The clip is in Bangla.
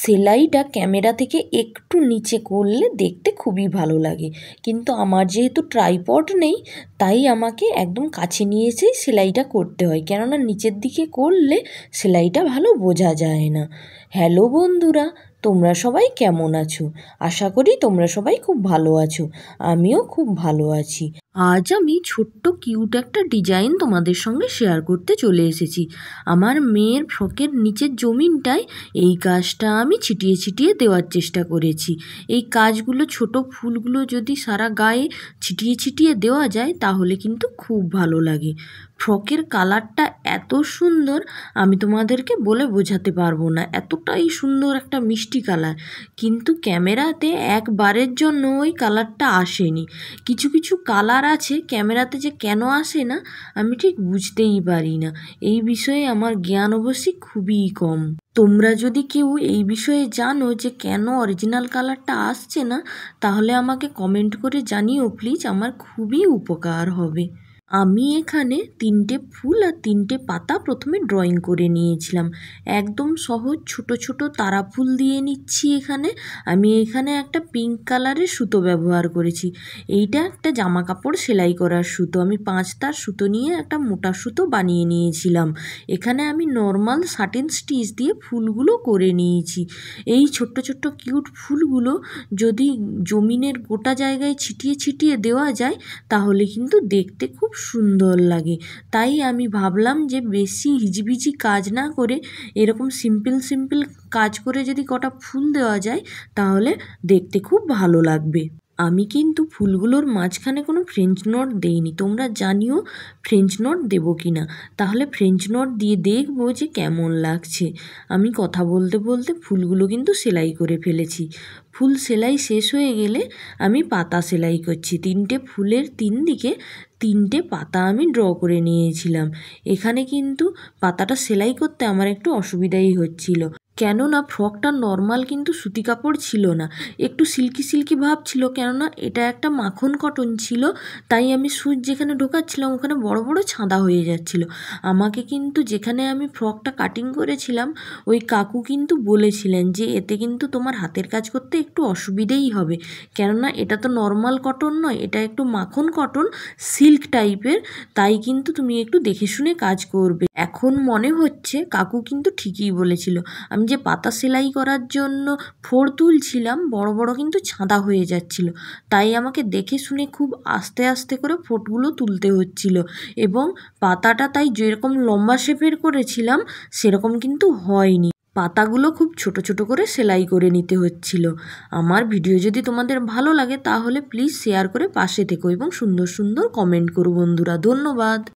সেলাইটা ক্যামেরা থেকে একটু নিচে করলে দেখতে খুবই ভালো লাগে, কিন্তু আমার যেহেতু ট্রাইপড নেই তাই আমাকে একদম কাছে নিয়ে এসেই সেলাইটা করতে হয়, কেননা নিচের দিকে করলে সেলাইটা ভালো বোঝা যায় না। হ্যালো বন্ধুরা, তোমরা সবাই কেমন আছো? আশা করি তোমরা সবাই খুব ভালো আছো। আমিও খুব ভালো আছি। আজ আমি ছোট্ট কিউট একটা ডিজাইন তোমাদের সঙ্গে শেয়ার করতে চলে এসেছি। আমার মেয়ের ফ্রকের নিচের জমিনটায় এই কাজটা আমি ছিটিয়ে ছিটিয়ে দেওয়ার চেষ্টা করেছি। এই কাজগুলো, ছোট ফুলগুলো যদি সারা গায়ে ছিটিয়ে ছিটিয়ে দেওয়া যায় তাহলে কিন্তু খুব ভালো লাগে। ফ্রকের কালারটা এত সুন্দর, আমি তোমাদেরকে বলে বোঝাতে পারবো না, এতটাই সুন্দর একটা মিষ্টি কালার। কিন্তু ক্যামেরাতে একবারের জন্য ওই কালারটা আসেনি। কিছু কিছু কালার আছে ক্যামেরাতে যে কেন আসে না আমি ঠিক বুঝতেই পারি না। এই বিষয়ে আমার জ্ঞান অবশ্যই খুবই কম। তোমরা যদি কেউ এই বিষয়ে জানো যে কেন অরিজিনাল কালারটা আসছে না, তাহলে আমাকে কমেন্ট করে জানিও প্লিজ, আমার খুবই উপকার হবে। আমি এখানে 3টে ফুল আর 3টে পাতা প্রথমে ড্রয়িং করে নিয়েছিলাম। একদম সহজ ছোট ছোট তারা ফুল দিয়ে নিচ্ছি। আমি এখানে একটা পিঙ্ক কালারের সুতো ব্যবহার করেছি। এইটা একটা জামা কাপড় সেলাই করার সুতো। আমি 5 তার সুতো নিয়ে একটা মোটা সুতো বানিয়ে নিয়েছিলাম। এখানে আমি নর্মাল সাটিন স্টিচ দিয়ে ফুলগুলো করে নিয়েছি। এই ছোট্ট ছোট্ট কিউট ফুলগুলো যদি জমিনের গোটা জায়গায় ছিটিয়ে ছিটিয়ে দেওয়া যায় তাহলে কিন্তু দেখতে খুব সুন্দর লাগে। তাই আমি ভাবলাম যে বেশি হিজিবিজি কাজ না করে এরকম সিম্পল সিম্পল কাজ করে যদি কটা ফুল দেওয়া যায় তাহলে দেখতে খুব ভালো লাগবে। আমি কিন্তু ফুলগুলোর মাঝখানে কোনো ফ্রেঞ্চ নট দেইনি। তোমরা জানিও ফ্রেঞ্চ নট দেবো কি না, তাহলে ফ্রেঞ্চ নট দিয়ে দেখবো যে কেমন লাগছে। আমি কথা বলতে বলতে ফুলগুলো কিন্তু সেলাই করে ফেলেছি। ফুল সেলাই শেষ হয়ে গেলে আমি পাতা সেলাই করছি। 3টে ফুলের 3 দিকে 3টে পাতা আমি ড্র করে নিয়েছিলাম। এখানে কিন্তু পাতাটা সেলাই করতে আমার একটু অসুবিধাই হচ্ছিল, কেননা ফ্রকটা নর্মাল কিন্তু সুতি কাপড় ছিল না, একটু সিল্কি সিল্কি ভাব ছিল। কেননা এটা একটা মাখন কটন ছিল, তাই আমি সুচ যেখানে ঢোকাচ্ছিলাম ওখানে বড় বড় ছাঁদা হয়ে যাচ্ছিল। আমাকে কিন্তু যেখানে আমি ফ্রকটা কাটিং করেছিলাম ওই কাকু কিন্তু বলেছিলেন যে এতে কিন্তু তোমার হাতের কাজ করতে একটু অসুবিধেই হবে, কেননা এটা তো নর্মাল কটন নয়, এটা একটু মাখন কটন, সিল্ক টাইপের, তাই কিন্তু তুমি একটু দেখে শুনে কাজ করবে। এখন মনে হচ্ছে কাকু কিন্তু ঠিকই বলেছিল। আমি যে পাতা সেলাই করার জন্য ফোড় তুলছিলাম বড় বড় কিন্তু ছাঁদা হয়ে যাচ্ছিল, তাই আমাকে দেখে শুনে খুব আস্তে আস্তে করে ফোঁটগুলো তুলতে হচ্ছিল, এবং পাতাটা তাই যেরকম লম্বা শেপের করেছিলাম সেরকম কিন্তু হয়নি। পাতাগুলো খুব ছোট ছোট করে সেলাই করে নিতে হচ্ছিল। আমার ভিডিও যদি তোমাদের ভালো লাগে তাহলে প্লিজ শেয়ার করে পাশে থেকো এবং সুন্দর সুন্দর কমেন্ট করো বন্ধুরা। ধন্যবাদ।